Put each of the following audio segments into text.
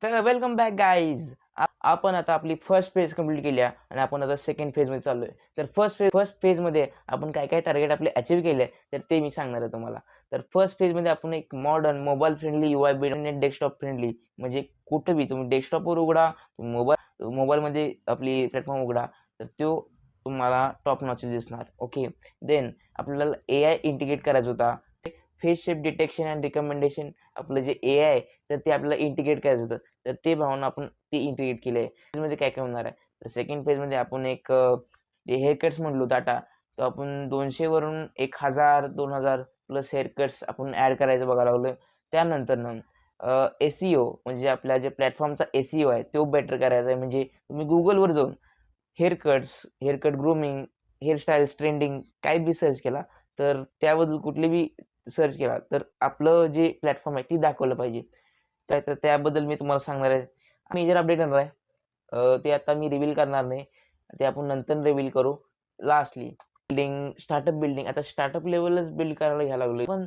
तर welcome back guys. आपण आता आपली फर्स्ट फेज कंप्लीट केली आहे आणि आपण आता सेकंड फेजमध्ये चाललोय. तर फर्स्ट फेजमध्ये आपण काय काय टार्गेट आपले अचीव केले तर ते मी सांगणार आहे तुम्हाला. तर फर्स्ट फेजमध्ये आपण एक modern mobile friendly UI build desktop friendly, म्हणजे कुठं बी तुम्ही डेस्कटॉपवर उघडा, मोबाईलमध्ये आपली प्लॅटफॉर्म उघडा, तर तो तुम्हाला टॉप नॉच दिसणार. ओके. देन आपल्याला AI इंटिग्रेट करायचा होता. Face shape detection and recommendation, आपलं जे AI आहे तर ते आपल्याला इंटिग्रेट करायचं होतं. तर ते भावना आपण ते इंटिग्रेट केले. फेजमध्ये काय काय होणार आहे, तर सेकंड फेजमध्ये आपण एक जे हेअरकट्स म्हणलो डाटा, तो आपण 200 वरून 1000 2000 प्लस हेअरकट्स आपण ॲड करायचं बघायला लागलो. त्यानंतर SEO, म्हणजे आपल्या जे प्लॅटफॉर्मचा SEO आहे तो बेटर करायचा आहे. म्हणजे तुम्ही गुगलवर जाऊन हेअरकट ग्रूमिंग, हेअरस्टाईल्स ट्रेंडिंग काय बी सर्च केला, तर त्याबद्दल कुठली बी सर्च केला तर आपलं जे प्लॅटफॉर्म आहे ती दाखवलं पाहिजे. तर त्याबद्दल मी तुम्हाला सांगणार आहे. मेजर अपडेट येणार आहे. ते आता मी रिव्हील करणार नाही, ते आपण नंतर रिव्हील करू. लास्टली स्टार्टअप बिल्डिंग, आता स्टार्टअप लेवलच बिल्ड करायला घ्यायला लागलो. पण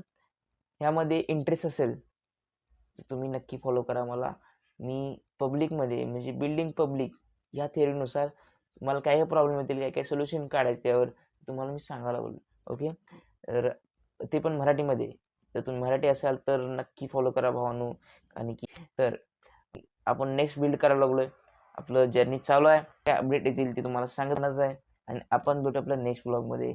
ह्यामध्ये इंटरेस्ट असेल तर तुम्ही नक्की फॉलो करा मला. मी पब्लिकमध्ये म्हणजे बिल्डिंग पब्लिक ह्या थेअरीनुसार तुम्हाला काही प्रॉब्लेम येतील, काय काय सोल्युशन काढायचे त्यावर तुम्हाला मी सांगायला लागलो. ओके. तर ते पण मराठीमध्ये. तर तुम्ही मराठी असाल तर नक्की फॉलो करा भावांनो. आणि की तर आपण नेक्स्ट बिल्ड करायला लागलोय. आपलं जर्नी चालू आहे. काय अपडेट येतील ते तुम्हाला सांगणारच आहे. आणि आपण भेटू आपल्या नेक्स्ट ब्लॉगमध्ये.